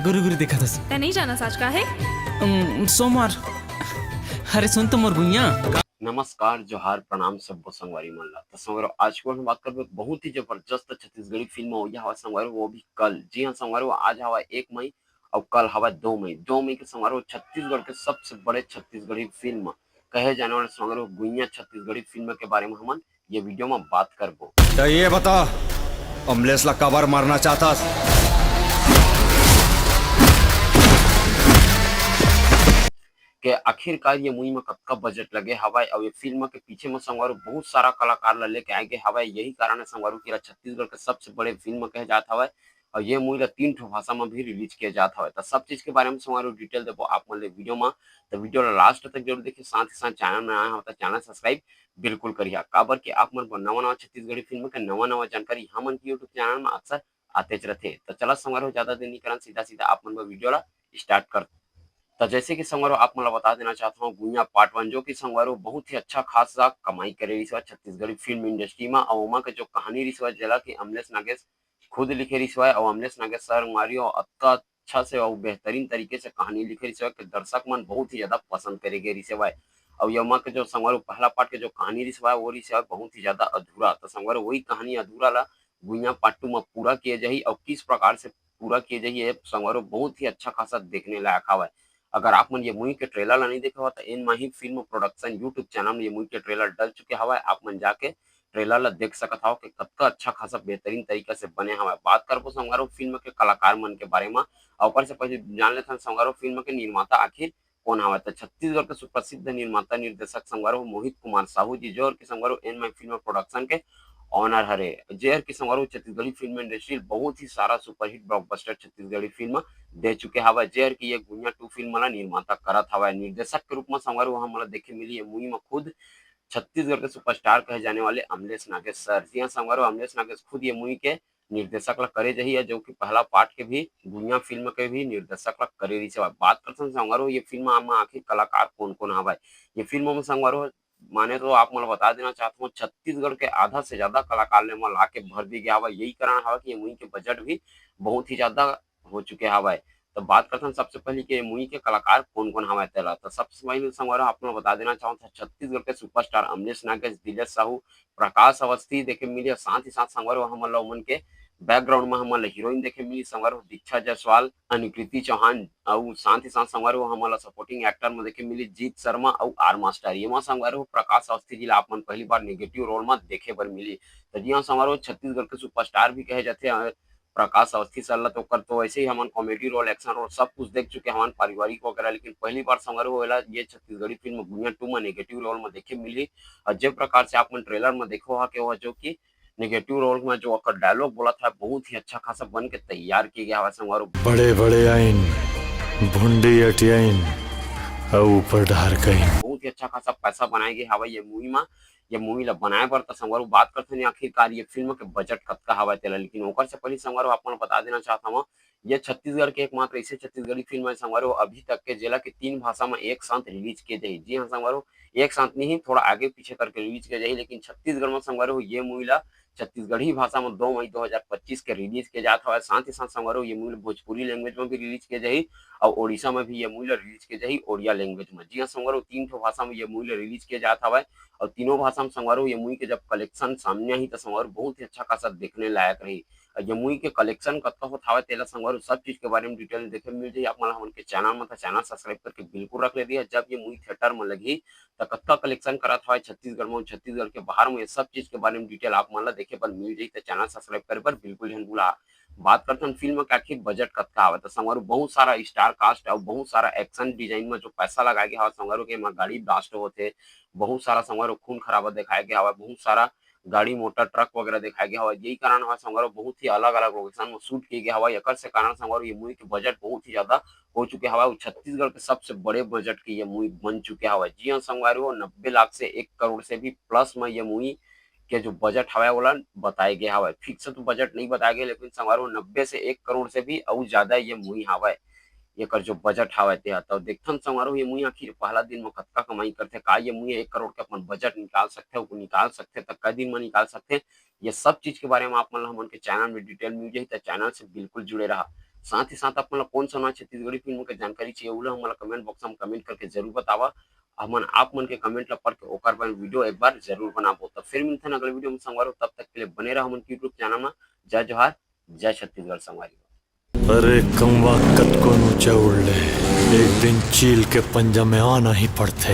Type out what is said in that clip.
गुरु गुरु देखा था तै नहीं जाना साच का है। सोमवार। अरे सुन तो मोर गुइया। नमस्कार, जोहार, प्रणाम सब्बो संगवारी मन ला। तो संगवारो आज को हम बात करबे बहुत ही जबरदस्त छत्तीसगढ़ी फिल्म हो या हवा संगवारो वो भी कल। जी हां संगवारो आज हवा 1 मई और कल हवा 2 मई। 2 मई के संगवारो छत्तीसगढ़ के सबसे बड़े छत्तीसगढ़ी फिल्म कहे जाने वाले संगवारो गुइया छत्तीसगढ़ी फिल्म के बारे में हमन ये वीडियो में बात करबो। तो ये बता अमलेश ला कबर मारना चाहता के आखिरकार ये मूवी में कतका बजट लगे हवाई और ये फिल्म के पीछे में संगवारो बहुत सारा कलाकार ला लेके आए गए हवाई। यही कारण है संगवारो की छत्तीसगढ़ के सबसे बड़े फिल्म कहे जात हवाई और ये मूवी ला 3 ठो भाषा में भी रिलीज किया जाता हवाई। तो सब चीज के बारे में संगवारो डिटेल देखो आप मन ले वीडियो में। तो वीडियो ला लास्ट तक जरूर देखिए, साथ ही साथ चैनल में आया हो तो चैनल सब्सक्राइब बिल्कुल करिए। काबर की आप मन नवा-नवा छत्तीसगढ़ी फिल्म के नवा-नवा जानकारी हमन के यूट्यूब चैनल में अक्सर आते रहते। तो चला संगवारो ज्यादा देर नहीं करन, सीधा-सीधा आप मन वीडियो ला स्टार्ट कर। तो जैसे कि संगवारो आप मला बता देना चाहता हूँ गुइया पार्ट 1 जो कि संगवारो बहुत ही अच्छा खासा कमाई करे रिसवा छत्तीसगढ़ी फिल्म इंडस्ट्री में। और ओमा के जो कहानी रिसवा जेला कि अमलेश नागेश खुद लिखे रिसवा और अमलेश नागेश सर मारियो अत्ता अच्छा से और बेहतरीन तरीके से कहानी लिखे रिसवा के दर्शक मन बहुत ही ज्यादा पसंद करेगे रिसवा। और यमा के जो संगवारो पहला पार्ट के जो कहानी रिसवा वो रिसवा बहुत ही ज्यादा अधूरा। तो संगवारो वही कहानी अधूरा ला गुइया पार्ट 2 में पूरा किए जाही और किस प्रकार से पूरा किए जाही ये संगवारो बहुत ही अच्छा खासा देखने लायक हवा। अगर आप मन ये मूवी के ट्रेलर ला नहीं देखा हो तो इन माही फिल्म प्रोडक्शन यूट्यूब चैनल में ये मूवी के ट्रेलर डल चुके हवा। आप मन जाके ट्रेलर ला देख सकत हो कि कतका अच्छा खासा बेहतरीन तरीका से बने हवा। बात करबो संगवारो फिल्म के कलाकार मन के बारे में और ऊपर से पहले जान लेथन संगवारो फिल्म के निर्माता आखिर कौन हवा। तो छत्तीसगढ़ के सुप्रसिद्ध निर्माता निर्देशक संगवारो मोहित कुमार साहू जी जो कि संगवारो इन माही फिल्म प्रोडक्शन के ऑनर हरे। जेहर की संगवारो छत्तीसगढ़ी फिल्म इंडस्ट्री बहुत ही सारा सुपरहिट ब्लॉकबस्टर छत्तीसगढ़ी फिल्म दे चुके हवा। जेहर की ये गुइया 2 फिल्म मला निर्माता करत हवा। निर्देशक के रूप में संगवारो हमला देखे मिली ये मूवी में खुद छत्तीसगढ़ के सुपरस्टार कहे जाने वाले अमलेश नागेश सर। जी हाँ संगवारो अमलेश नागेश खुद ये मूवी के निर्देशक ला करे जही है जो कि पहला पार्ट के भी गुइया फिल्म के भी निर्देशक ला करे रही से। बात करते हैं संगवारो ये फिल्म में आखिर कलाकार कौन कौन हवा। ये फिल्म में संगवारो माने तो आप मला बता देना चाहता हूँ छत्तीसगढ़ के आधा से ज्यादा कलाकार ने ला के भर दी गया हवा। यही कारण हवा कि ये मूवी के बजट भी बहुत ही ज्यादा हो चुके हवा। तो बात करते हैं सबसे पहले कि मूवी के कलाकार कौन कौन हवा तेला। तो सबसे पहले संगवारो आपको बता देना चाहूँ छत्तीसगढ़ के सुपरस्टार अमलेश नागेश, दिलेश साहू, प्रकाश अवस्थी देखे मिली। साथ ही साथ संगवारो हमन उमन के बैकग्राउंड में हमन हीरोइन देखे मिली संगवारो दीक्षा जायसवाल, अनुकृति चौहान और साथ ही साथ संगवारो हमन सपोर्टिंग एक्टर में देखे मिली जीत शर्मा और आर मास्टर। ये संगवारो प्रकाश अवस्थी जी ला आप मन पहली बार नेगेटिव रोल में देखे बर मिली। तो जी हाँ संगवारो छत्तीसगढ़ के सुपरस्टार भी कहे जाते हैं प्रकाश अवस्थी सर ला। तो कर तो वैसे ही हमन कॉमेडी रोल, एक्शन रोल सब कुछ देख चुके हमन पारिवारिक वगैरह, लेकिन पहली बार संगवारो होला ये छत्तीसगढ़ी फिल्म गुइया 2 में नेगेटिव रोल में देखे मिली। और जिस प्रकार से आप मन ट्रेलर में देखो हा कि वह जो कि नेगेटिव रोल में जो अकर डायलॉग बोला था बहुत ही अच्छा खासा बन के तैयार किया गया है संगवारो। बड़े बड़े आइन भुंडी अटियाइन और ऊपर ढार कहीं बहुत ही अच्छा खासा पैसा बनाए गए हवा ये मूवी में। ये मूवी ला बनाए बर तो संगवारो बात करते हैं आखिरकार ये फिल्म के बजट कतका हवा तेला। लेकिन ओकर से पहले संगवारो आपको बता देना चाहता हूँ ये छत्तीसगढ़ के एकमात्र ऐसे छत्तीसगढ़ी फिल्म है संगवारो अभी तक के जिला के 3 भाषा में एक साथ रिलीज किए जाए। जी हाँ संगवारो एक साथ नहीं थोड़ा आगे पीछे करके रिलीज किया जाए, लेकिन छत्तीसगढ़ में संगवारो ये मूवी ला छत्तीसगढ़ी भाषा में 2 मई 2025 के रिलीज किया जाता है। साथ ही साथ संगवारो ये मूवी भोजपुरी लैंग्वेज में भी रिलीज किया जाए और ओडिशा में भी ये मूवी रिलीज किया जाए ओडिया लैंग्वेज में। जी हाँ संगवारो 3 ठो भाषा में ये मूवी रिलीज किया जाता है और तीनों भाषा में संगवारो ये मूवी के जब कलेक्शन सामने ही तो संगवारो बहुत ही अच्छा खासा देखने लायक रही। ये मूवी के कलेक्शन कतका होत हवे तेला संगवारो सब चीज के बारे में डिटेल देखे मिल जाई। आप मन हमन के चैनल में चैनल सब्सक्राइब करके बिल्कुल रख ले दिया। जब ये मूवी थिएटर में लगी तो कतका कलेक्शन करत हवे छत्तीसगढ़ में, छत्तीसगढ़ के बाहर में, सब चीज के बारे में डिटेल आप मन ला देखे पर मिल जाई। तो चैनल सब्सक्राइब करे पर बिल्कुल नहीं भूला। बात करते हैं फिल्म का आखिर बजट कतका हवे। तो संगवारो बहुत सारा स्टार कास्ट और बहुत सारा एक्शन डिजाइन में जो पैसा लगाया गया हवा संगवारो के गाड़ी ब्लास्ट होते, बहुत सारा संगवारो खून खराबा दिखाया गया हवा, बहुत सारा गाड़ी मोटर ट्रक वगैरह दिखाया गया हवा। यही कारण हवा संगवारो बहुत ही अलग अलग लोकेशन में शूट किया गया हवा। एकर से कारण संगवारो ये मूवी के बजट बहुत ही ज्यादा हो चुके हवा और छत्तीसगढ़ के सबसे बड़े बजट की ये मूवी बन चुके हवा। जी हाँ संगवारो 90 लाख से 1 करोड़ से भी प्लस में ये मूवी के जो बजट हवा वाला बताया गया हवा। फिक्स तो बजट नहीं बताया गया, लेकिन संगवारो 90 से 1 करोड़ से भी और ज्यादा ये मूवी हवा एकर जो बजट हवा ते तो देखथन संगवारो ये मूवी आखिर पहला दिन में कतका कमाई करथे, का ये मूवी 1 करोड़ के अपन बजट निकाल सकथे और निकाल सकथे तो कई दिन में निकाल सकथे। ये सब चीज के बारे में आप मन हमन के चैनल में डिटेल मिल जाही तो चैनल से बिल्कुल जुड़े रहा। साथ ही साथ आप मतलब कौन सा नवा छत्तीसगढ़ी फिल्म के जानकारी चाहिए उला हमला कमेंट बॉक्स में कमेंट करके जरूर बतावा। हमन आप मन के कमेंट ला पढ़ के ओकर पर वीडियो एक बार जरूर बनाबो। तो फिर मिलते हैं अगले वीडियो में संगवारी, तब तक के लिए बने रहो हमन यूट्यूब चैनल में। जय जोहार, जय छत्तीसगढ़ संगवारी। अरे कौवा कतको ऊंचा उड़ ले, एक दिन चील के पंजा में आना ही पड़ते।